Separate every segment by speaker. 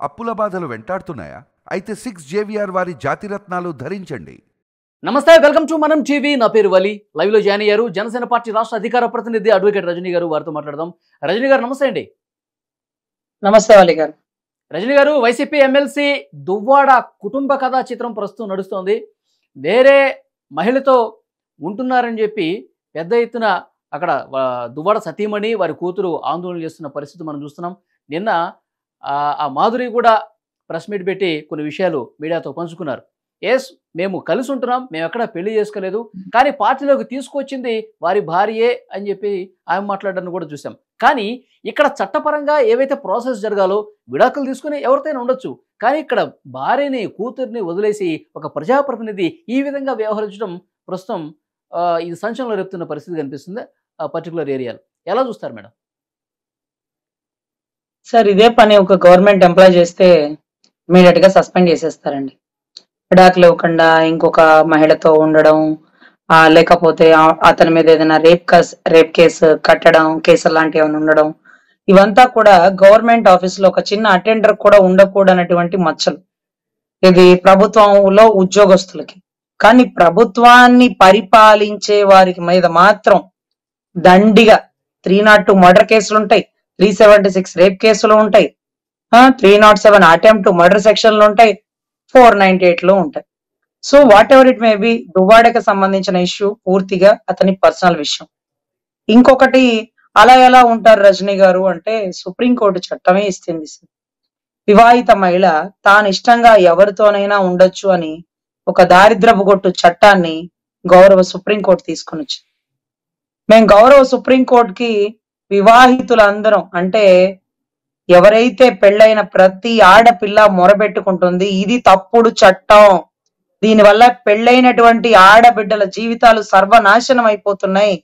Speaker 1: అప్పుల బాధలు వెంటాడుతున్నాయా? అయితే 6 JVR వారి జాతిరత్నాలు ధరించండి.
Speaker 2: నమస్తే, వెల్కమ్ టు మనం టీవీ. నా పేరు వలి. లైవ్ లో జాయిన్ అయ్యారు జనసేన పార్టీ రాష్ట్ర అధికార ప్రతినిధి అడ్వకేట్ రజనీ గారు. వారితో మాట్లాడదాం. రజనీ గారు నమస్తే అండి.
Speaker 3: నమస్తే వాలి గారు.
Speaker 2: రజనీ గారు, వైసీపీ ఎమ్మెల్సీ దువ్వాడ కుటుంబ కథా చిత్రం ప్రస్తుతం నడుస్తోంది. వేరే మహిళతో ఉంటున్నారని చెప్పి పెద్ద ఎత్తున అక్కడ దువ్వాడ సతీమణి వారి కూతురు ఆందోళన చేస్తున్న పరిస్థితి మనం చూస్తున్నాం. నిన్న ఆ మాధురి కూడా ప్రెస్ మీట్ పెట్టి కొన్ని విషయాలు మీడియాతో పంచుకున్నారు. మేము కలిసి ఉంటున్నాం, మేము ఎక్కడ పెళ్లి చేసుకోలేదు, కానీ పార్టీలోకి తీసుకొచ్చింది వారి భార్యే అని చెప్పి ఆమె మాట్లాడడాన్ని కూడా చూసాం. కానీ ఇక్కడ చట్టపరంగా ఏవైతే ప్రాసెస్ జరగాలో విడాకులు తీసుకుని ఎవరితోనే ఉండొచ్చు, కానీ ఇక్కడ భార్యని కూతుర్ని వదిలేసి ఒక ప్రజాప్రతినిధి ఈ విధంగా వ్యవహరించడం ప్రస్తుతం ఇది సంచలనం రేపుతున్న పరిస్థితి కనిపిస్తుంది ఆ పర్టికులర్ ఏరియాలో. ఎలా చూస్తారు మేడం?
Speaker 3: సార్, ఇదే పని ఒక గవర్నమెంట్ ఎంప్లాయ్ చేస్తే ఇమీడియట్ గా సస్పెండ్ చేసేస్తారండి. విడాకులు ఇవ్వకుండా ఇంకొక మహిళతో ఉండడం, లేకపోతే అతని మీద ఏదైనా రేప్ కేసు కట్టడం, కేసులు లాంటివి ఏమైనా ఉండడం, ఇవంతా కూడా గవర్నమెంట్ ఆఫీస్ లో ఒక చిన్న అటెండర్ కూడా ఉండకూడనటువంటి మచ్చలు. ఇది ప్రభుత్వంలో ఉద్యోగస్తులకి. కానీ ప్రభుత్వాన్ని పరిపాలించే వారికి మీద మాత్రం దండిగా 302 మర్డర్ కేసులు ఉంటాయి, 376 రేప్ కేసులు ఉంటాయి, 307 అటెంప్ట్ మర్డర్ సెక్షన్లు ఉంటాయి, 498 లో ఉంటాయి. So whatever it may be, దువ్వాడకి సంబంధించిన ఇష్యూ పూర్తిగా అతని పర్సనల్ విషయం. ఇంకొకటి, అలా ఎలా ఉంటారు రజనీ గారు అంటే, సుప్రీంకోర్టు చట్టమే ఇస్తుంది సార్. వివాహిత మహిళ తాను ఇష్టంగా ఎవరితోనైనా ఉండొచ్చు అని ఒక దారిద్రపు గొట్టు చట్టాన్ని గౌరవ సుప్రీంకోర్టు తీసుకుని వచ్చింది. మేము గౌరవ సుప్రీంకోర్టుకి వివాహితులందరం, అంటే ఎవరైతే పెళ్ళైన ప్రతి ఆడపిల్ల మొరబెట్టుకుంటుంది, ఇది తప్పుడు చట్టం, దీనివల్ల పెళ్ళైనటువంటి ఆడబిడ్డల జీవితాలు సర్వనాశనం అయిపోతున్నాయి,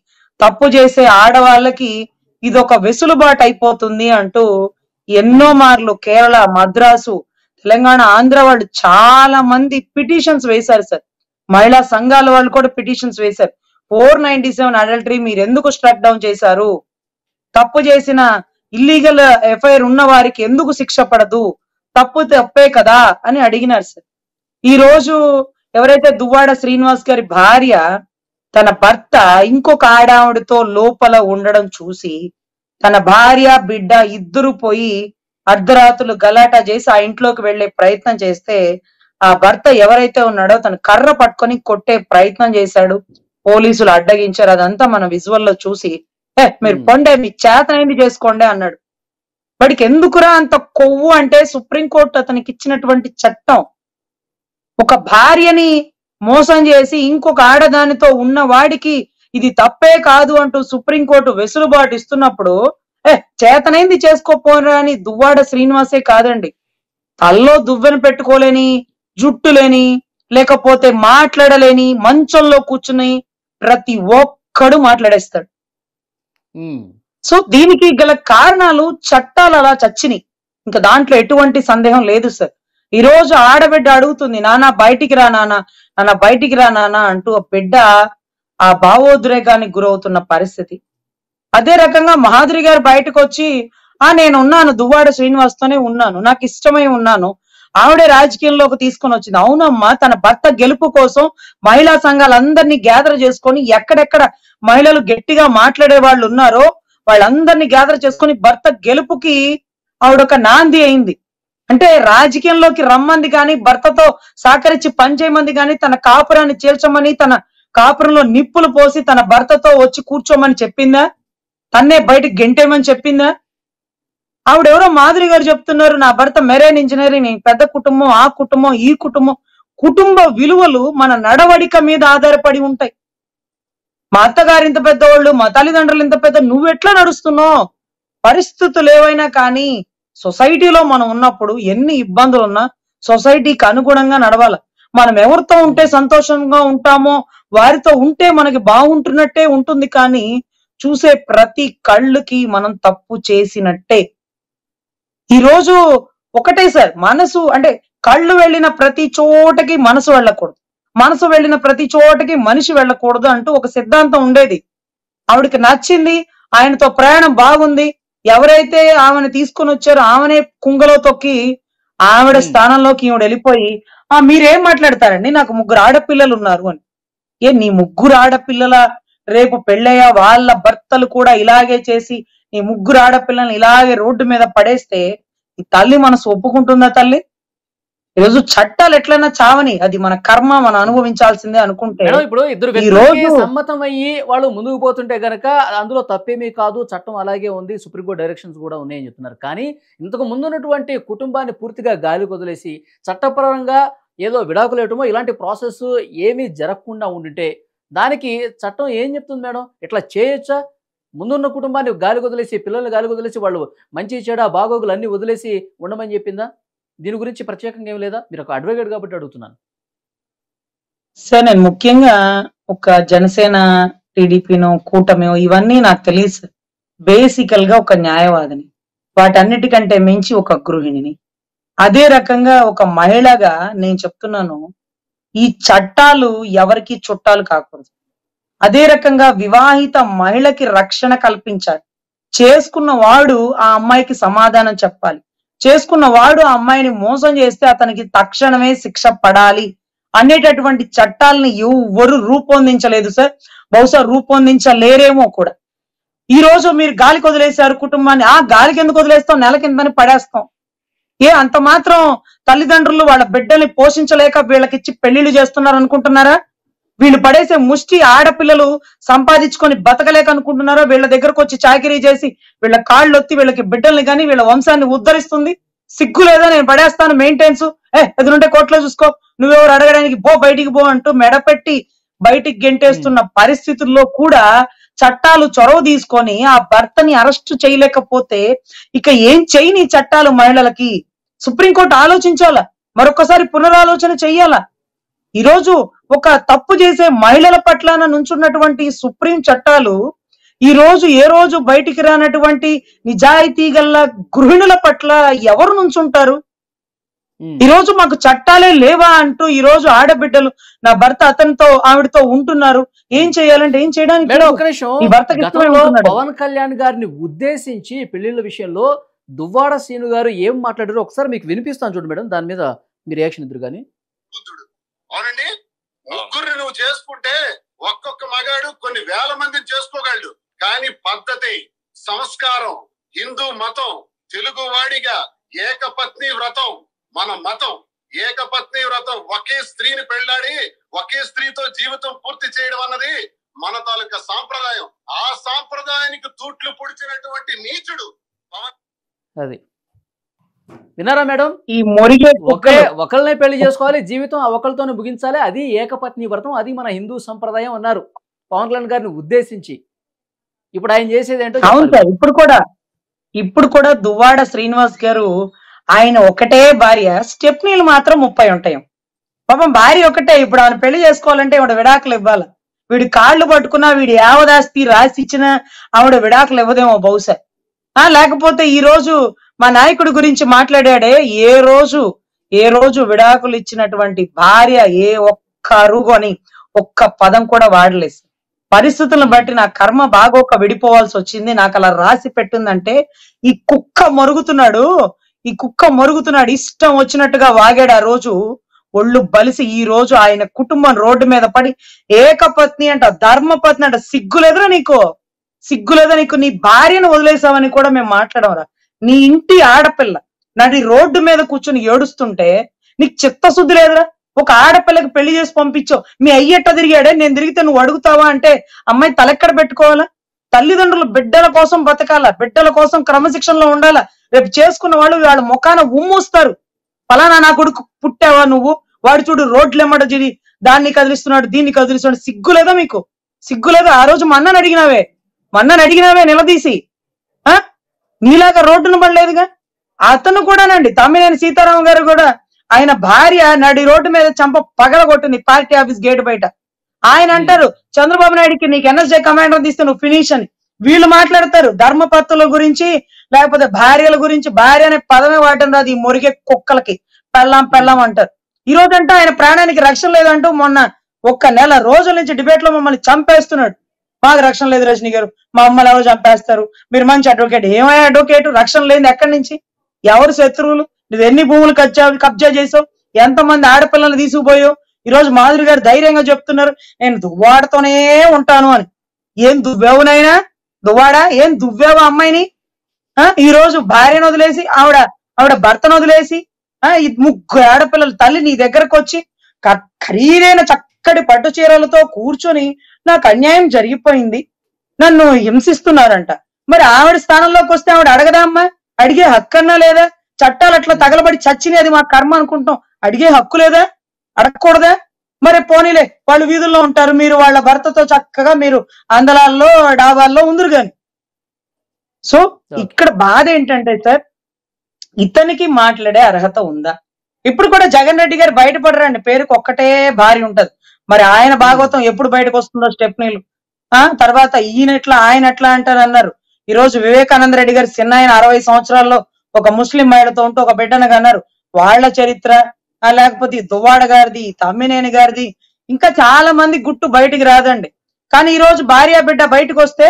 Speaker 3: తప్పు చేసే ఆడవాళ్ళకి ఇదొక వెసులుబాటు అయిపోతుంది అంటూ ఎన్నో మార్లు కేరళ, మద్రాసు, తెలంగాణ, ఆంధ్ర వాళ్ళు చాలా మంది పిటిషన్స్ వేశారు సార్. మహిళా సంఘాల వాళ్ళు కూడా పిటిషన్స్ వేశారు. 497 అడల్టరీ మీరు ఎందుకు స్ట్రక్ డౌన్ చేశారు, తప్పు చేసిన ఇల్లీగల్ ఎఫ్ఐఆర్ ఉన్న వారికి ఎందుకు శిక్ష పడదు, తప్పే కదా అని అడిగినారు సార్. ఈ రోజు ఎవరైతే దువ్వాడ శ్రీనివాస్ గారి భార్య తన భర్త ఇంకొక ఆడావిడితో లోపల ఉండడం చూసి తన భార్య బిడ్డ ఇద్దరు పోయి అర్ధరాత్రులు గలాటా చేసి ఆ ఇంట్లోకి వెళ్లే ప్రయత్నం చేస్తే ఆ భర్త ఎవరైతే ఉన్నాడో తన కర్ర పట్టుకొని కొట్టే ప్రయత్నం చేశాడు. పోలీసులు అడ్డగించారు. అదంతా మన విజువల్లో చూసి మీరు పొండే, మీ చేతనైంది చేసుకోండి అన్నాడు. వాడికి ఎందుకురా అంత కొవ్వు అంటే, సుప్రీంకోర్టు అతనికి ఇచ్చినటువంటి చట్టం ఒక భార్యని మోసం చేసి ఇంకొక ఆడదానితో ఉన్న వాడికి ఇది తప్పే కాదు అంటూ సుప్రీంకోర్టు వెసులుబాటు ఇస్తున్నప్పుడు చేతనైంది చేసుకోపోరా అని దువ్వాడ శ్రీనివాసే కాదండి, తల్లో దువ్వెన పెట్టుకోలేని, జుట్టు లేని, లేకపోతే మాట్లాడలేని, మంచంలో కూర్చుని ప్రతి ఒక్కడు మాట్లాడేస్తాడు. సో దీనికి గల కారణాలు చట్టాలు అలా చచ్చినాయి. ఇంకా దాంట్లో ఎటువంటి సందేహం లేదు సార్. ఈ రోజు ఆడబిడ్డ అడుగుతుంది, నాన్న బయటికి రా నాన్న, నాన్న బయటికి రా నాన్న అంటూ ఆ బిడ్డ ఆ భావోద్రేగానికి గురవుతున్న పరిస్థితి. అదే రకంగా మాధురి గారు బయటకు వచ్చి నేను ఉన్నాను, దువ్వాడ శ్రీనివాస్ తోనే ఉన్నాను, నాకు ఇష్టమై ఉన్నాను, ఆవిడే రాజకీయంలోకి తీసుకొని వచ్చింది. అవునమ్మా, తన భర్త గెలుపు కోసం మహిళా సంఘాలందరినీ గ్యాదర్ చేసుకొని ఎక్కడెక్కడ మహిళలు గట్టిగా మాట్లాడే వాళ్ళు ఉన్నారో వాళ్ళందరినీ గ్యాదర్ చేసుకొని భర్త గెలుపుకి ఆవిడొక నాంది అయింది. అంటే రాజకీయంలోకి రమ్మంది కానీ, భర్తతో సహకరించి పనిచేయమంది కానీ, తన కాపురాన్ని చేర్చమని, తన కాపురంలో నిప్పులు పోసి తన భర్తతో వచ్చి కూర్చోమని చెప్పిందా? తన్నే బయటకు గెంటేమని చెప్పిందా? ఆవిడెవరో మాధురి గారు చెప్తున్నారు, నా భర్త మెరైన్ ఇంజనీరింగ్, పెద్ద కుటుంబం, ఆ కుటుంబం, ఈ కుటుంబం. కుటుంబ విలువలు మన నడవడిక మీద ఆధారపడి ఉంటాయి. మా అత్తగారు ఇంత పెద్దవాళ్ళు, మా తల్లిదండ్రులు ఇంత పెద్ద, నువ్వెట్లా నడుస్తున్నావు? పరిస్థితులు ఏవైనా కానీ సొసైటీలో మనం ఉన్నప్పుడు ఎన్ని ఇబ్బందులు ఉన్నా సొసైటీకి అనుగుణంగా నడవాలి. మనం ఎవరితో ఉంటే సంతోషంగా ఉంటామో వారితో ఉంటే మనకి బాగుంటున్నట్టే ఉంటుంది. కానీ చూసే ప్రతి కళ్ళుకి మనం తప్పు చేసినట్టే. ఈ రోజు ఒకటే సార్, మనసు అంటే కళ్ళు వెళ్ళిన ప్రతి చోటకి మనసు వెళ్ళకూడదు, మనసు వెళ్ళిన ప్రతి చోటకి మనిషి వెళ్ళకూడదు అంటూ ఒక సిద్ధాంతం ఉండేది. ఆవిడకి నచ్చింది, ఆయనతో ప్రయాణం బాగుంది, ఎవరైతే ఆమెను తీసుకొని వచ్చారో ఆమెనే కుంగలో తొక్కి ఆవిడ స్థానంలోకి ఈవిడ వెళ్ళిపోయి మీరేం మాట్లాడతారండి, నాకు 3 ఆడపిల్లలు ఉన్నారు అని. నీ 3 ఆడపిల్లల రేపు పెళ్ళయ్యా వాళ్ళ భర్తలు కూడా ఇలాగే చేసి నీ 3 ఆడపిల్లల్ని ఇలాగే రోడ్డు మీద పడేస్తే ఈ తల్లి మనసు ఒప్పుకుంటుందా తల్లి? ఈరోజు చట్టాలు ఎట్లైనా చావని, అది మన కర్మ, మనం అనుభవించాల్సిందే అనుకుంటే
Speaker 2: ఇప్పుడు ఇద్దరు వ్యక్తులకి సమ్మతం అయ్యి వాళ్ళు ముందుకు పోతుంటే గనక అందులో తప్పేమీ కాదు, చట్టం అలాగే ఉంది, సుప్రీంకోర్టు డైరెక్షన్స్ కూడా ఉన్నాయని చెప్తున్నారు. కానీ ఇంతకు ముందు ఉన్నటువంటి కుటుంబాన్ని పూర్తిగా గాలికి వదిలేసి చట్టపరంగా ఏదో విడాకులు ఇవ్వటమో ఇలాంటి ప్రాసెస్ ఏమీ జరగకుండా ఉండింటే దానికి చట్టం ఏం చెప్తుంది మేడం? ఇట్లా చేయొచ్చా? ముందున్న కుటుంబాన్ని గాలికి వదిలేసి, పిల్లల్ని గాలికి వదిలేసి, వాళ్ళు మంచి చెడ బాగోగులు అన్ని వదిలేసి ఉండమని చెప్పిందా? దీని గురించి ప్రత్యేకంగా ఏం లేదా? మీరు ఒక అడ్వకేట్ కాబట్టి అడుగుతున్నాను.
Speaker 3: సార్, నేను ముఖ్యంగా ఒక జనసేన, టీడీపీనో, కూటమినో ఇవన్నీ నాకు తెలియదు. బేసికల్ గా ఒక న్యాయవాదిని, వాటన్నిటికంటే మించి ఒక గృహిణిని. అదే రకంగా ఒక మహిళగా నేను చెప్తున్నాను, ఈ చట్టాలు ఎవరికి చుట్టాలు కాకూడదు. అదే రకంగా వివాహిత మహిళకి రక్షణ కల్పించాలి. చేసుకున్న వాడు ఆ అమ్మాయికి సమాధానం చెప్పాలి. చేసుకున్న వాడు ఆ అమ్మాయిని మోసం చేస్తే అతనికి తక్షణమే శిక్ష పడాలి అనేటటువంటి చట్టాలని ఎవరు రూపొందించలేదు సార్. బహుశా రూపొందించలేరేమో కూడా. ఈ రోజు మీరు గాలికి వదిలేశారు కుటుంబాన్ని. గాలికి ఎందుకు వదిలేస్తాం? నెల కిందని పడేస్తాం. అంత మాత్రం తల్లిదండ్రులు వాళ్ళ బిడ్డల్ని పోషించలేక వీళ్ళకిచ్చి పెళ్లిళ్ళు చేస్తున్నారు అనుకుంటున్నారా? వీళ్ళు పడేసే ముష్టి ఆడపిల్లలు సంపాదించుకొని బతకలేక అనుకుంటున్నారా? వీళ్ళ దగ్గరకు వచ్చి చాకిరీ చేసి వీళ్ళ కాళ్ళు ఒత్తి వీళ్ళకి బిడ్డల్ని కానీ వీళ్ళ వంశాన్ని ఉద్ధరిస్తుంది. సిగ్గు లేదా? నేను పడేస్తాను మెయింటెన్స్, ఎదురుంటే కోర్టులో చూసుకో, నువ్వెవరు అడగడానికి, బయటికి పో అంటూ మెడపెట్టి బయటికి గెంటేస్తున్న పరిస్థితుల్లో కూడా చట్టాలు చొరవ తీసుకొని ఆ భర్తని అరెస్ట్ చేయలేకపోతే ఇక ఏం చేయని చట్టాలు మహిళలకి? సుప్రీంకోర్టు ఆలోచించాలా, మరొకసారి పునరాలోచన చెయ్యాలా. ఈరోజు ఒక తప్పు చేసే మహిళల పట్ల నుంచున్నటువంటి సుప్రీం చట్టాలు ఈ రోజు ఏ రోజు బయటికి రానటువంటి నిజాయితీ గల గృహిణుల పట్ల ఎవరు నుంచుంటారు? ఈ రోజు మాకు చట్టాలే లేవా అంటూ ఈ రోజు ఆడబిడ్డలు, నా భర్త అతనితో ఆవిడతో ఉంటున్నారు, ఏం చేయాలంటే ఏం చేయడానికి
Speaker 2: పవన్ కళ్యాణ్ గారిని ఉద్దేశించి పెళ్లిళ్ళ విషయంలో దువ్వాడ శ్రీను గారు ఏం మాట్లాడారో ఒకసారి మీకు వినిపిస్తాను చూడండి మేడం, దాని మీద మీ రియాక్షన్ ఇద్దరు. కానీ
Speaker 4: అవునండి, 3 నువ్వు చేసుకుంటే ఒక్కొక్క మగాడు కొన్ని వేల మందిని చేసుకోగలడు. కానీ పద్ధతి, సంస్కారం, హిందూ మతం, తెలుగు వాడిగా ఏకపత్ని వ్రతం మన మతం. ఏకపత్ని వ్రతం, ఒకే స్త్రీని పెళ్లాడి ఒకే స్త్రీతో జీవితం పూర్తి చేయడం అన్నది మన తాలూకా సాంప్రదాయం. ఆ సాంప్రదాయానికి తూట్లు పొడిచినటువంటి నీచుడు పవన్.
Speaker 2: అది విన్నారా మేడం?
Speaker 3: ఈ మొరిగే
Speaker 2: ఒకళ్ళనే పెళ్లి చేసుకోవాలి, జీవితం ఒకరితోనే ముగించాలి, అది ఏకపత్ని వ్రతం, అది మన హిందూ సంప్రదాయం అన్నారు పవన్ కళ్యాణ్ గారిని ఉద్దేశించి. ఇప్పుడు ఆయన చేసేది ఏంటో.
Speaker 3: అవును సార్, ఇప్పుడు కూడా దువ్వాడ శ్రీనివాస్ గారు ఆయన ఒకటే భార్య, స్టెప్నీలు మాత్రం 30 ఉంటాయి. పాపం భార్య ఒకటే. ఇప్పుడు ఆయన పెళ్లి చేసుకోవాలంటే ఆవిడ విడాకులు ఇవ్వాలి. వీడి కాళ్ళు పట్టుకున్నా, వీడి యావదాస్తి రాసి ఇచ్చినా ఆవిడ విడాకులు ఇవ్వదేమో బహుశా. లేకపోతే ఈ రోజు మా నాయకుడి గురించి మాట్లాడాడే, ఏ రోజు విడాకులు ఇచ్చినటువంటి భార్య ఏ ఒక్క అరుగు అని ఒక్క పదం కూడా వాడలేదు. పరిస్థితులను బట్టి నా కర్మ బాగోక విడిపోవాల్సి వచ్చింది, నాకు అలా రాసి పెట్టిందంటే ఈ కుక్క మరుగుతున్నాడు ఇష్టం వచ్చినట్టుగా వాగాడు. ఆ రోజు ఒళ్ళు బలిసి ఈ రోజు ఆయన కుటుంబం రోడ్డు మీద పడి ఏకపత్ని అంట, ధర్మపత్ని అంట. సిగ్గులేదురా నీకు? నీ భార్యను వదిలేసావని కూడా మేము మాట్లాడమరా? నీ ఇంటి ఆడపిల్ల నడి రోడ్డు మీద కూర్చుని ఏడుస్తుంటే నీకు చిత్తశుద్ధి లేదురా? ఒక ఆడపిల్లకి పెళ్లి చేసి పంపించావు, మీ అయ్యట్ట తిరిగాడే, నేను తిరిగితే నువ్వు అడుగుతావా అంటే అమ్మాయి తలెక్కడ పెట్టుకోవాలా? తల్లిదండ్రులు బిడ్డల కోసం బతకాలా, బిడ్డల కోసం క్రమశిక్షణలో ఉండాలా. రేపు చేసుకున్న వాళ్ళు వాళ్ళ ముఖాన ఉమ్మూస్తారు, ఫలానా నా కొడుకు పుట్టావా నువ్వు, వాడు చూడు రోడ్లు ఎమ్మట జిరి దాన్ని కదిలిస్తున్నాడు, దీన్ని కదిలిస్తున్నాడు. సిగ్గులేదా మీకు? సిగ్గులేదా? ఆ రోజు మన్నని అడిగినావే నిలదీసి. నీలాగా రోడ్డును పడలేదుగా. అతను కూడానండి, తమ్మినేని సీతారాం గారు కూడా ఆయన భార్య నడి రోడ్డు మీద చంప పగలగొట్టింది పార్టీ ఆఫీస్ గేట్ బయట. ఆయన అంటారు చంద్రబాబు నాయుడికి నీకు ఎన్ఎస్జే కమాండర్ తీస్తే నువ్వు ఫినిష్ అని. వీళ్ళు మాట్లాడతారు ధర్మపత్తుల గురించి, లేకపోతే భార్యల గురించి. భార్య అనే పదమే వాడటం రాదు ఈ మొరిగే కుక్కలకి. పెళ్ళాం అంటారు. ఈ రోజంటే ఆయన ప్రాణానికి రక్షణ లేదంటూ మొన్న 1 నెల రోజుల నుంచి డిబేట్ లో మమ్మల్ని చంపేస్తున్నాడు. మాకు రక్షణ లేదు రజనీ గారు, మా అమ్మలు ఎవరు చంపేస్తారు, మీరు మంచి అడ్వకేట్. ఏమయ్యా అడ్వకేట్? రక్షణ లేదు ఎక్కడి నుంచి? ఎవరు శత్రువులు? నువ్వు ఎన్ని భూములు కబ్జా చేసావు, ఎంతమంది ఆడపిల్లలు తీసుకుపోయావు. ఈ రోజు మాధురి గారు ధైర్యంగా చెప్తున్నారు నేను దువ్వాడతోనే ఉంటాను అని. ఏం దువ్వేవునైనా దువ్వాడా, ఏం దువ్వేవా అమ్మాయిని? ఈ రోజు భార్యను వదిలేసి ఆవిడ భర్తను వదిలేసి ఈ 3 ఆడపిల్లల తల్లి నీ దగ్గరకు వచ్చి ఖరీదైన చక్కటి పట్టు చీరలతో కూర్చొని నాకు అన్యాయం జరిగిపోయింది, నన్ను హింసిస్తున్నారంట. మరి ఆవిడ స్థానంలోకి వస్తే ఆవిడ అడగదా అమ్మా? అడిగే హక్కన్నా లేదా? చట్టాలు అట్లా తగలబడి చచ్చినది అది మా కర్మ అనుకుంటాం, అడిగే హక్కు లేదా? అడగకూడదా? మరి పోనీలే వాళ్ళు వీధుల్లో ఉంటారు, మీరు వాళ్ళ భర్తతో చక్కగా మీరు అందలాల్లో డాబాల్లో ఉందరు గాని. సో ఇక్కడ బాధ ఏంటంటే సార్, ఇతనికి మాట్లాడే అర్హత ఉందా? ఇప్పుడు కూడా జగన్ రెడ్డి గారు బయటపడరండి, పేరుకు ఒక్కటే భార్య ఉంటది. మరి ఆయన భాగవతం ఎప్పుడు బయటకు వస్తుందో స్టెప్నీలు తర్వాత ఈయనట్లా ఆయనట్లా అంటారు అన్నారు. ఈ రోజు వివేకానంద రెడ్డి గారు చిన్న ఆయన 60 సంవత్సరాల్లో ఒక ముస్లిం మహిళతో ఉంటూ ఒక బిడ్డను అన్నారు. వాళ్ళ చరిత్ర లేకపోతే దువ్వాడ గారిది, తమ్మినేని గారిది, ఇంకా చాలా మంది గుట్టు బయటికి రాదండి. కానీ ఈ రోజు భార్య బిడ్డ బయటకు వస్తే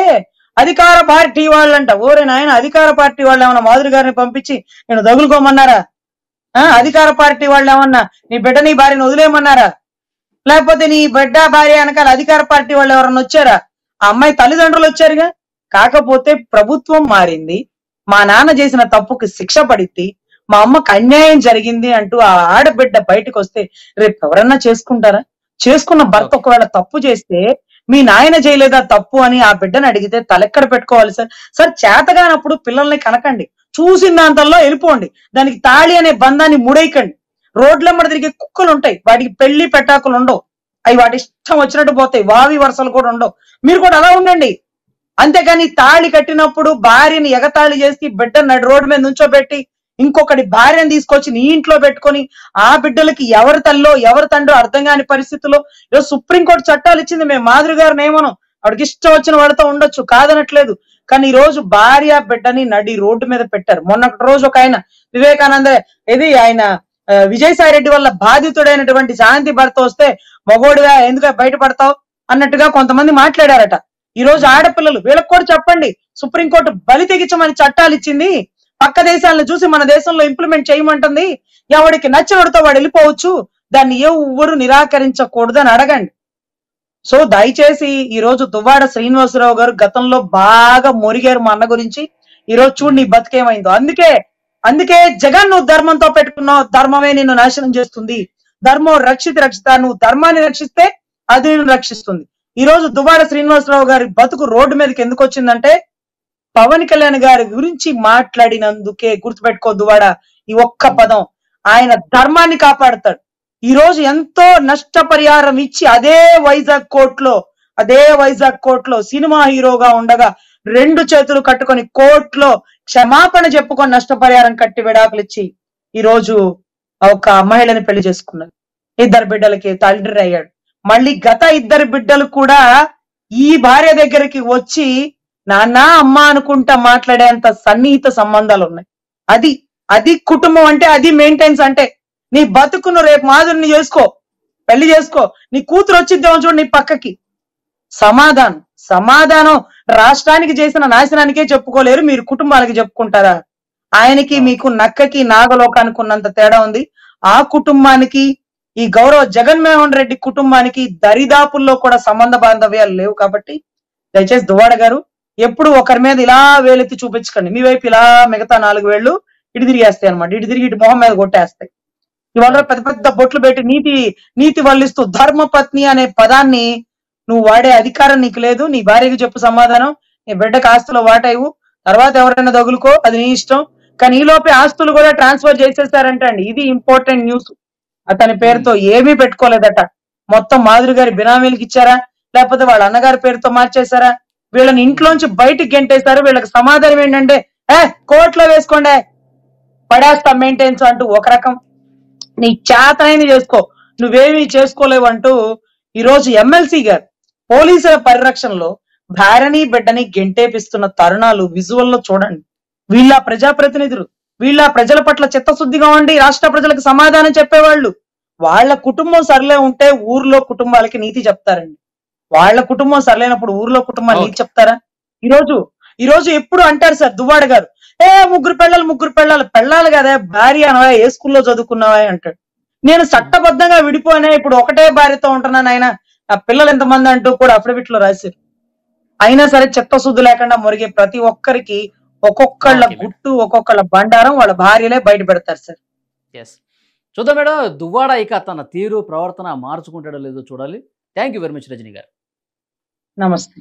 Speaker 3: అధికార పార్టీ వాళ్ళంట. ఓరే నాయన, అధికార పార్టీ వాళ్ళు ఏమన్నా మాధురి గారిని పంపించి నేను దగులుకోమన్నారా? అధికార పార్టీ వాళ్ళు ఏమన్నా నీ బిడ్డ నీ భార్యను వదిలేయమన్నారా? లేకపోతే నీ బిడ్డ భార్య వెనకాల అధికార పార్టీ వాళ్ళు ఎవరన్నా వచ్చారా? ఆ అమ్మాయి తల్లిదండ్రులు వచ్చారుగా. కాకపోతే ప్రభుత్వం మారింది, మా నాన్న చేసిన తప్పుకి శిక్ష పడిద్ది, మా అమ్మకు అన్యాయం జరిగింది అంటూ ఆ ఆడబిడ్డ బయటకు వస్తే రేపు ఎవరన్నా చేసుకుంటారా? చేసుకున్న భర్త ఒకవేళ తప్పు చేస్తే మీ నాయన చేయలేదా తప్పు అని ఆ బిడ్డను అడిగితే తలెక్కడ పెట్టుకోవాలి సార్? సార్ చేతగానప్పుడు పిల్లల్ని కనకండి, చూసిన దాంతల్లో వెళ్ళిపోండి, దానికి తాళి అనే బంధాన్ని ముడేయకండి. రోడ్లమ్మడ తిరిగే కుక్కలు ఉంటాయి, వాటికి పెళ్లి పెట్టాకులు ఉండవు, అవి వాటి ఇష్టం వచ్చినట్టు పోతాయి, వావి వరుసలు కూడా ఉండవు. మీరు కూడా అలా ఉండండి. అంతేగాని తాళి కట్టినప్పుడు భార్యని ఎగతాళి చేసి బిడ్డ నడి రోడ్డు మీద నుంచోబెట్టి ఇంకొకటి భార్యను తీసుకొచ్చి నీ ఇంట్లో పెట్టుకొని ఆ బిడ్డలకి ఎవరి తల్లో ఎవరి తండ్రో అర్థం కాని పరిస్థితుల్లో ఈరోజు సుప్రీంకోర్టు చట్టాలు ఇచ్చింది. మేము మాధురి గారిని ఏమనం, ఆవిడకి ఇష్టం వచ్చిన వాడితో ఉండొచ్చు, కాదనట్లేదు. కానీ ఈ రోజు భార్య బిడ్డని నడి రోడ్డు మీద పెట్టారు. మొన్నటి రోజు ఒక ఆయన వివేకానంద ఆయన విజయసాయి రెడ్డి వల్ల బాధితుడైనటువంటి శాంతి భర్త వస్తే మగోడుగా ఎందుకు బయటపడతావు అన్నట్టుగా కొంతమంది మాట్లాడారట. ఈ రోజు ఆడపిల్లలు వీళ్ళకి కూడా చెప్పండి, సుప్రీంకోర్టు బలి తెగించమని చట్టాలు ఇచ్చింది, పక్క దేశాలను చూసి మన దేశంలో ఇంప్లిమెంట్ చేయమంటుంది, ఎవడికి నచ్చినడితో వాడు వెళ్ళిపోవచ్చు, దాన్ని ఎవరు నిరాకరించకూడదు అని అడగండి. సో దయచేసి ఈ రోజు దువ్వాడ శ్రీనివాసరావు గారు గతంలో బాగా మొరిగారు మా అన్న గురించి. ఈ రోజు చూడు నీ బతికేమైందో. అందుకే జగన్ నువ్వు ధర్మంతో పెట్టుకున్నావు, ధర్మమే నిన్ను నాశనం చేస్తుంది, ధర్మం రక్షిత నువ్వు ధర్మాన్ని రక్షిస్తే అది నిన్ను రక్షిస్తుంది. ఈ రోజు దువ్వాడ శ్రీనివాసరావు గారి బతుకు రోడ్డు మీదకి ఎందుకు వచ్చిందంటే పవన్ కళ్యాణ్ గారి గురించి మాట్లాడినందుకే. గుర్తుపెట్టుకో దువ్వాడ ఈ ఒక్క పదం, ఆయన ధర్మాన్ని కాపాడుతాడు. ఈ రోజు ఎంతో నష్టపరిహారం ఇచ్చి అదే వైజాగ్ కోర్టులో సినిమా హీరోగా ఉండగా 2 చేతులు కట్టుకొని కోర్టులో క్షమాపణ చెప్పుకొని నష్టపరిహారం కట్టి విడాకులు ఇచ్చి ఈ రోజు ఒక మహిళని పెళ్లి చేసుకున్నారు. 2 బిడ్డలకి తండ్రి అయ్యాడు. మళ్ళీ గత 2 బిడ్డలు కూడా ఈ భార్య దగ్గరికి వచ్చి నాన్న అమ్మ అనుకుంటా మాట్లాడేంత సన్నిహిత సంబంధాలు ఉన్నాయి. అది కుటుంబం అంటే, అది మెయింటెన్స్ అంటే. నీ బతుకును రేపు మాధురిని చేసుకో, పెళ్లి చేసుకో, నీ కూతురు వచ్చిద్దాం చూడు నీ పక్కకి. సమాధానం రాష్ట్రానికి చేసిన నాశనానికే చెప్పుకోలేరు, మీరు కుటుంబానికి చెప్పుకుంటారా? ఆయనకి మీకు నక్కకి నాగలోకానికి ఉన్నంత తేడా ఉంది. ఆ కుటుంబానికి ఈ గౌరవ జగన్మోహన్ రెడ్డి కుటుంబానికి దరిదాపుల్లో కూడా సంబంధ బాంధవ్యాలు లేవు. కాబట్టి దయచేసి దువ్వాడ గారు ఎప్పుడు ఒకరి మీద ఇలా వేలెత్తి చూపించకండి. మీ వైపు ఇలా మిగతా 4 వేళ్ళు ఇటు తిరిగేస్తాయి అనమాట, ఇటు తిరిగి ఇటు మొహం మీద కొట్టేస్తాయి. ఇవాళ పెద్ద పెద్ద బొట్లు పెట్టి నీతి వల్లిస్తూ ధర్మపత్ని అనే పదాన్ని నువ్వు వాడే అధికారం నీకు లేదు. నీ భార్యకి చెప్పు సమాధానం, నీ బిడ్డకి ఆస్తులు వాటైవు, తర్వాత ఎవరైనా తగులుకో, అది నీ ఇష్టం. కానీ ఈ లోపే ఆస్తులు కూడా ట్రాన్స్ఫర్ చేసేస్తారంట అండి. ఇది ఇంపార్టెంట్ న్యూస్. అతని పేరుతో ఏమీ పెట్టుకోలేదట, మొత్తం మాధురి గారి బినామీలకు ఇచ్చారా, లేకపోతే వాళ్ళ అన్నగారి పేరుతో మార్చేశారా, వీళ్ళని ఇంట్లోంచి బయటికి గెంటేశారు. వీళ్ళకి సమాధానం ఏంటంటే కోర్టులో వేసుకోండి, పడేస్తా మెయింటెన్స్ అంటూ ఒక రకం. నీ చేతనైంది చేసుకో, నువ్వేమీ చేసుకోలేవు అంటూ ఈ రోజు ఎమ్మెల్సీ గారు పోలీసుల పరిరక్షణలో భార్యని బిడ్డని గెంటేపిస్తున్న తరుణాలు విజువల్లో చూడండి. వీళ్ళ ప్రజాప్రతినిధులు, వీళ్ళ ప్రజల పట్ల చిత్తశుద్ధిగా ఉండి రాష్ట్ర ప్రజలకు సమాధానం చెప్పేవాళ్ళు. వాళ్ళ కుటుంబం సరిలే ఉంటే ఊర్లో కుటుంబాలకి నీతి చెప్తారండి. వాళ్ళ కుటుంబం సరిలేనప్పుడు ఊర్లో కుటుంబాలు నీతి చెప్తారా? ఈ రోజు ఎప్పుడు అంటారు సార్ దువ్వాడ గారు, ముగ్గురు పెళ్ళాలు పెళ్ళాలి కదా, భార్య అనవా, ఏ స్కూల్లో చదువుకున్నావా అంటాడు. నేను చట్టబద్ధంగా విడిపోయినా ఇప్పుడు ఒకటే భార్యతో ఉంటున్నాను, ఆయన ఆ పిల్లలు ఎంతమంది అంటూ కూడా అఫిడవిట్ లో రాశారు. అయినా సరే చిత్తశుద్ధి లేకుండా మురిగే ప్రతి ఒక్కరికి ఒక్కొక్కళ్ళ
Speaker 2: ఓకే మేడం.
Speaker 3: గుట్టు, ఒక్కొక్కళ్ళ బండారం వాళ్ళ భార్యలే బయట పెడతారు సార్.
Speaker 2: ఎస్, చూద్దాం మేడం, దువ్వాడ ఇక తన తీరు ప్రవర్తన మార్చుకుంటాడో లేదో చూడాలి. Thank you very much Rajani గారు.
Speaker 3: నమస్తే.